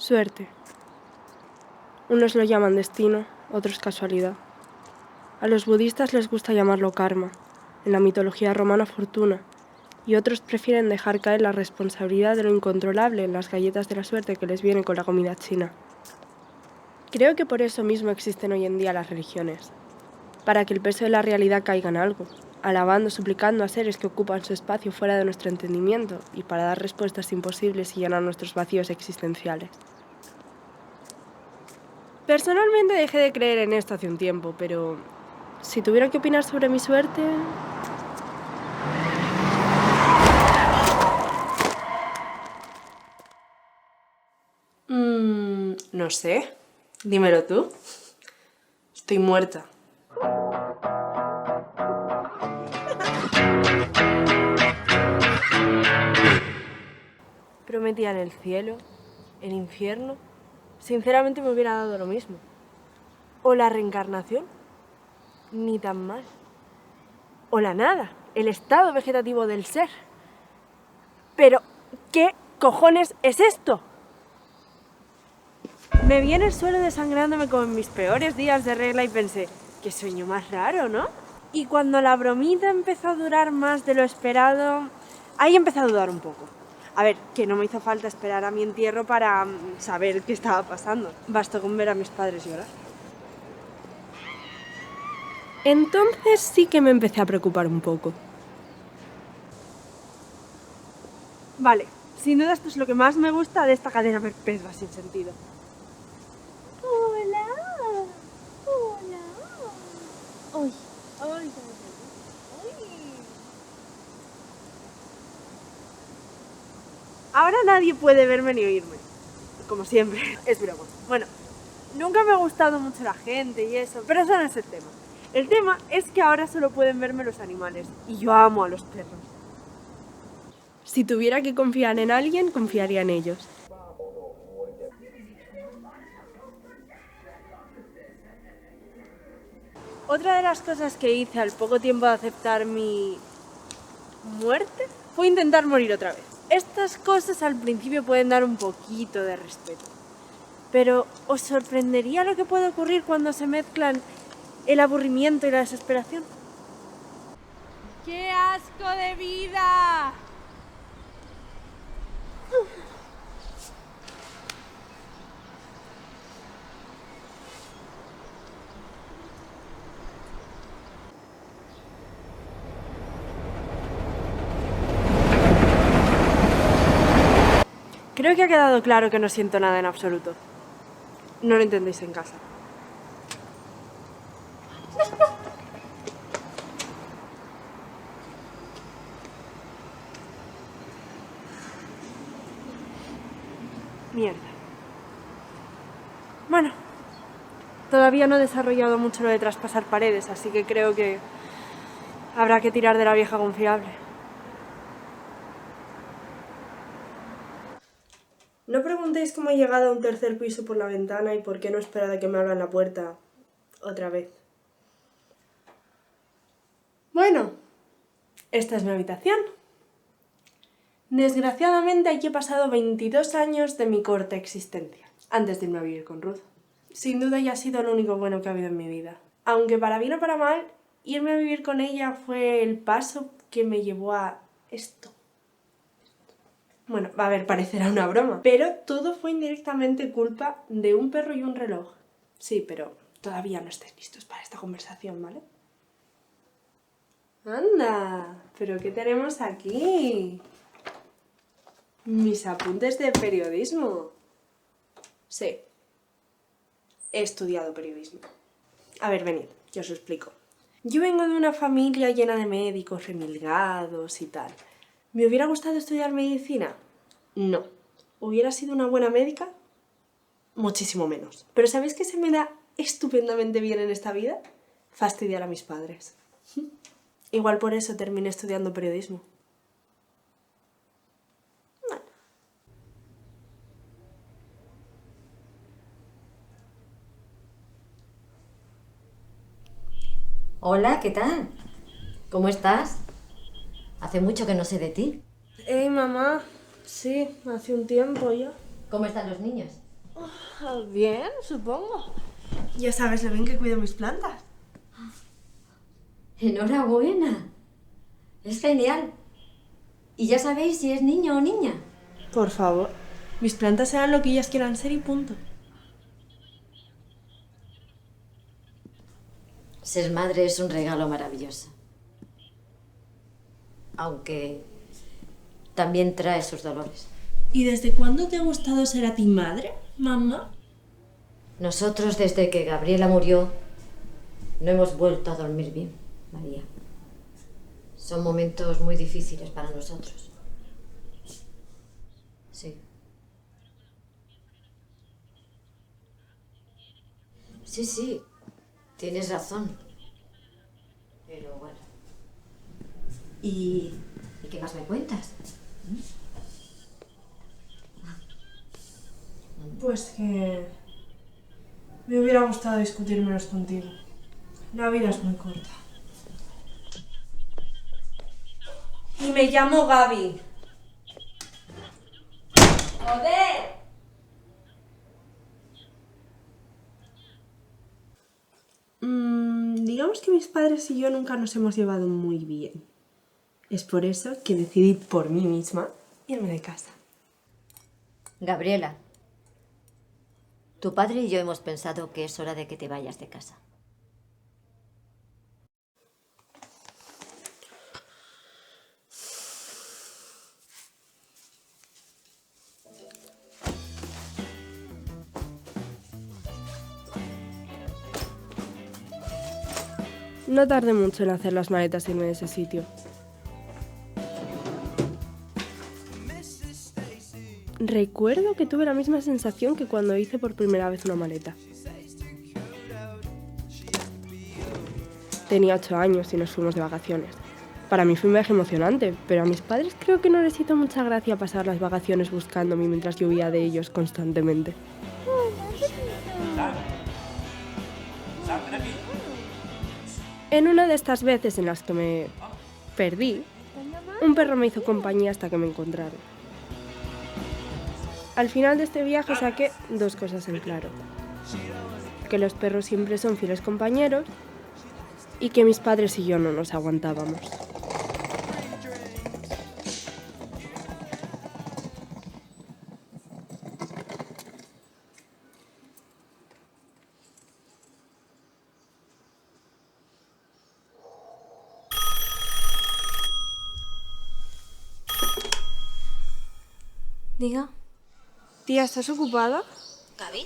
Suerte. Unos lo llaman destino, otros casualidad. A los budistas les gusta llamarlo karma, en la mitología romana fortuna, y otros prefieren dejar caer la responsabilidad de lo incontrolable en las galletas de la suerte que les viene con la comida china. Creo que por eso mismo existen hoy en día las religiones, para que el peso de la realidad caiga en algo, alabando, suplicando a seres que ocupan su espacio fuera de nuestro entendimiento y para dar respuestas imposibles y llenar nuestros vacíos existenciales. Personalmente dejé de creer en esto hace un tiempo, pero si tuviera que opinar sobre mi suerte... No sé. Dímelo tú. Estoy muerta. Prometía en el cielo, el infierno. Sinceramente me hubiera dado lo mismo. O la reencarnación, ni tan mal. O la nada, el estado vegetativo del ser. Pero, ¿qué cojones es esto? Me vi en el suelo desangrándome como en mis peores días de regla y pensé, qué sueño más raro, ¿no? Y cuando la bromita empezó a durar más de lo esperado, ahí empecé a dudar un poco. A ver, que no me hizo falta esperar a mi entierro para saber qué estaba pasando. Bastó con ver a mis padres llorar. Entonces sí que me empecé a preocupar un poco. Vale, sin duda esto es lo que más me gusta de esta cadena perpetua sin sentido. Hola, hola. Ay, ay, ay. Ahora nadie puede verme ni oírme, como siempre, es broma. Bueno, nunca me ha gustado mucho la gente y eso, pero eso no es el tema. El tema es que ahora solo pueden verme los animales, y yo amo a los perros. Si tuviera que confiar en alguien, confiaría en ellos. Otra de las cosas que hice al poco tiempo de aceptar mi muerte fue intentar morir otra vez. Estas cosas al principio pueden dar un poquito de respeto, pero ¿os sorprendería lo que puede ocurrir cuando se mezclan el aburrimiento y la desesperación? ¡Qué asco de vida! Creo que ha quedado claro que no siento nada en absoluto. No lo entendéis en casa. Mierda. Bueno, todavía no he desarrollado mucho lo de traspasar paredes, así que creo que habrá que tirar de la vieja confiable. No preguntéis cómo he llegado a un tercer piso por la ventana y por qué no he esperado a que me abran la puerta otra vez. Bueno, esta es mi habitación. Desgraciadamente aquí he pasado 22 años de mi corta existencia, antes de irme a vivir con Ruth. Sin duda ya ha sido lo único bueno que ha habido en mi vida. Aunque para bien o para mal, irme a vivir con ella fue el paso que me llevó a esto. Bueno, a ver, parecerá una broma, pero todo fue indirectamente culpa de un perro y un reloj. Sí, pero todavía no estáis listos para esta conversación, ¿vale? ¡Anda! ¿Pero qué tenemos aquí? Mis apuntes de periodismo. Sí, he estudiado periodismo. A ver, venid, yo os lo explico. Yo vengo de una familia llena de médicos remilgados y tal. ¿Me hubiera gustado estudiar medicina? No. ¿Hubiera sido una buena médica? Muchísimo menos. Pero ¿sabéis qué se me da estupendamente bien en esta vida? Fastidiar a mis padres. Igual por eso terminé estudiando periodismo. Bueno. Hola, ¿qué tal? ¿Cómo estás? Hace mucho que no sé de ti. Mamá. Sí, hace un tiempo ya. ¿Cómo están los niños? Bien, supongo. Ya sabes lo bien que cuido mis plantas. Enhorabuena. Es genial. ¿Y ya sabéis si es niño o niña? Por favor. Mis plantas serán lo que ellas quieran ser y punto. Ser madre es un regalo maravilloso. Aunque también trae sus dolores. ¿Y desde cuándo te ha gustado ser a ti madre, mamá? Nosotros, desde que Gabriela murió, no hemos vuelto a dormir bien, María. Son momentos muy difíciles para nosotros. Sí. Sí, tienes razón. Pero bueno. ¿Y qué más me cuentas? Pues que me hubiera gustado discutir menos contigo. La vida es muy corta. Y me llamo Gaby. ¡Joder! Digamos que mis padres y yo nunca nos hemos llevado muy bien. Es por eso que decidí por mí misma irme de casa. Gabriela, tu padre y yo hemos pensado que es hora de que te vayas de casa. No tardé mucho en hacer las maletas y irme de ese sitio. Recuerdo que tuve la misma sensación que cuando hice por primera vez una maleta. Tenía 8 años y nos fuimos de vacaciones. Para mí fue un viaje emocionante, pero a mis padres creo que no les hizo mucha gracia pasar las vacaciones buscándome mientras yo huía de ellos constantemente. En una de estas veces en las que me perdí, un perro me hizo compañía hasta que me encontraron. Al final de este viaje saqué 2 cosas en claro. Que los perros siempre son fieles compañeros y que mis padres y yo no nos aguantábamos. Diga. Tía, ¿estás ocupada? ¿Gaby?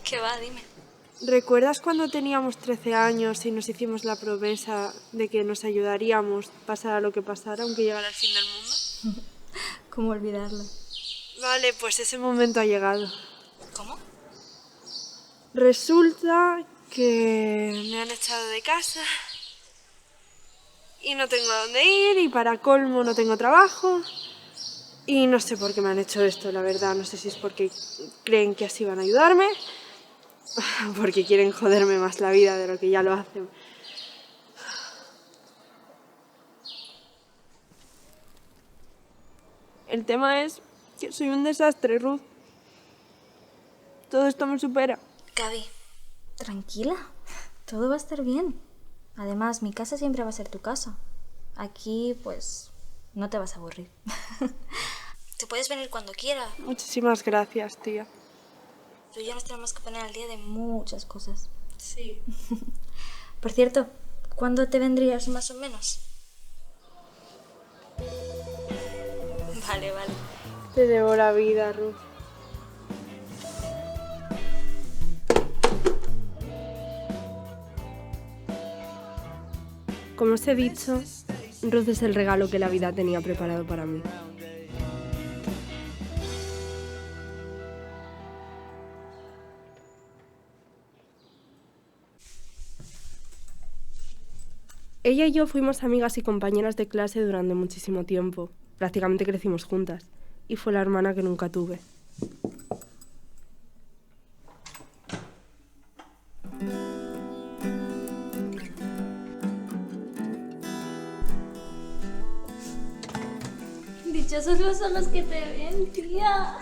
¿Qué va? Dime. ¿Recuerdas cuando teníamos 13 años y nos hicimos la promesa de que nos ayudaríamos, pasara lo que pasara, aunque llegara el fin del mundo? ¿Cómo olvidarlo? Vale, pues ese momento ha llegado. ¿Cómo? Resulta que me han echado de casa y no tengo a dónde ir y para colmo no tengo trabajo. Y no sé por qué me han hecho esto, la verdad. No sé si es porque creen que así van a ayudarme, porque quieren joderme más la vida de lo que ya lo hacen. El tema es que soy un desastre, Ruth. Todo esto me supera. Gaby, tranquila. Todo va a estar bien. Además, mi casa siempre va a ser tu casa. Aquí, pues, no te vas a aburrir. Te puedes venir cuando quieras. Muchísimas gracias, tía. Pero ya nos tenemos que poner al día de muchas cosas. Sí. Por cierto, ¿cuándo te vendrías más o menos? Vale. Te debo la vida, Ruth. Como os he dicho, Ruth es el regalo que la vida tenía preparado para mí. Ella y yo fuimos amigas y compañeras de clase durante muchísimo tiempo. Prácticamente crecimos juntas. Y fue la hermana que nunca tuve. Dichosos los ojos que te ven, tía.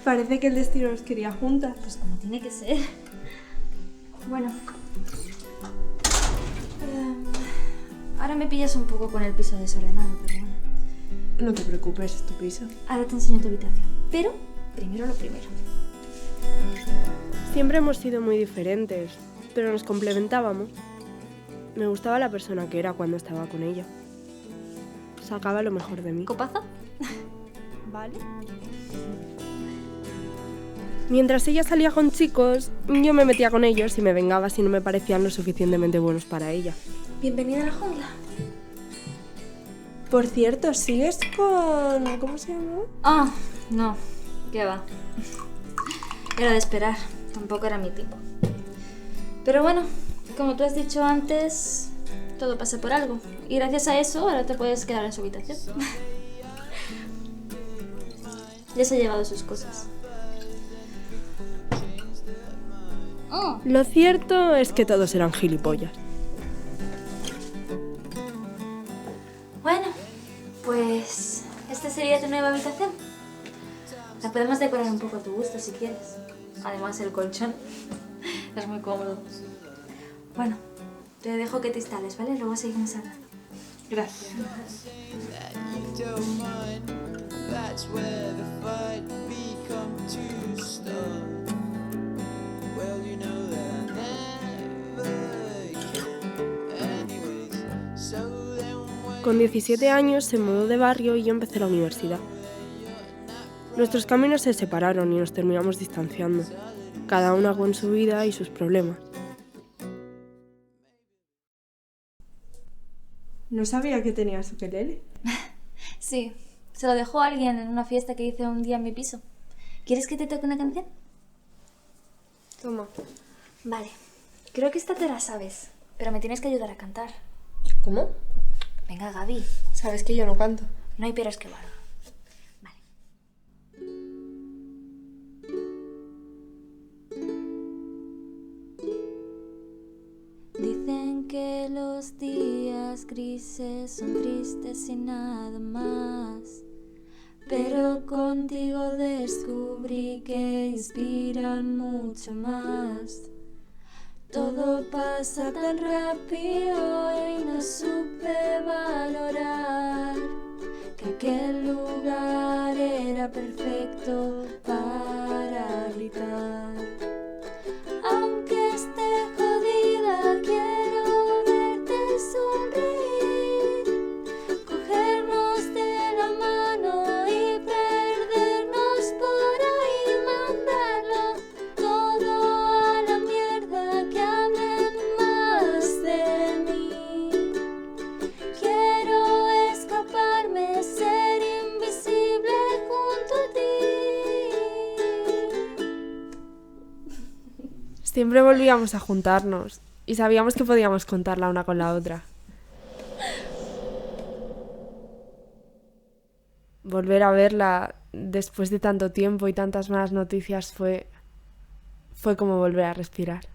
Parece que el destino nos quería juntas. Pues como tiene que ser. Bueno. Ahora me pillas un poco con el piso desordenado, pero bueno. No te preocupes, es tu piso. Ahora te enseño tu habitación. Pero, primero lo primero. Siempre hemos sido muy diferentes, pero nos complementábamos. Me gustaba la persona que era cuando estaba con ella. Sacaba lo mejor de mí. ¿Copazo? ¿Vale? Mientras ella salía con chicos, yo me metía con ellos y me vengaba si no me parecían lo suficientemente buenos para ella. Bienvenida a la jungla. Por cierto, ¿sigues con... ¿cómo se llama? Ah, no. ¿Qué va? Era de esperar. Tampoco era mi tipo. Pero bueno, como tú has dicho antes, todo pasa por algo. Y gracias a eso, ahora te puedes quedar en su habitación. Ya se ha llevado sus cosas. Lo cierto es que todos eran gilipollas. Bueno, pues esta sería tu nueva habitación. La podemos decorar un poco a tu gusto si quieres. Además el colchón es muy cómodo. Bueno, te dejo que te instales, ¿vale? Luego seguimos hablando. Gracias. Con 17 años se mudó de barrio y yo empecé la universidad. Nuestros caminos se separaron y nos terminamos distanciando, cada una con su vida y sus problemas. No sabía que tenías ukelele. Sí, se lo dejó alguien en una fiesta que hice un día en mi piso. ¿Quieres que te toque una canción? Toma. Vale, creo que esta te la sabes, pero me tienes que ayudar a cantar. ¿Cómo? Venga, Gaby. Sabes que yo no canto. No hay peros que valgan. Vale. Dicen que los días grises son tristes y nada más. Pero contigo descubrí que inspiran mucho más. Todo pasa tan rápido y no supe valorar que aquel lugar era perfecto para gritar. Aunque esté jodida, quiero verte sonreír, cogernos de la mano y perdernos por ahí, mandarlo todo a la mierda, que hablen más de mí. Quiero escaparme, ser invisible junto a ti. Siempre volvíamos a juntarnos y sabíamos que podíamos contar la una con la otra. Volver a verla después de tanto tiempo y tantas malas noticias fue como volver a respirar.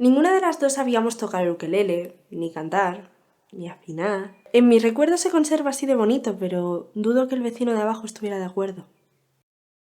Ninguna de las dos sabíamos tocar el ukelele, ni cantar, ni afinar. En mi recuerdo se conserva así de bonito, pero dudo que el vecino de abajo estuviera de acuerdo.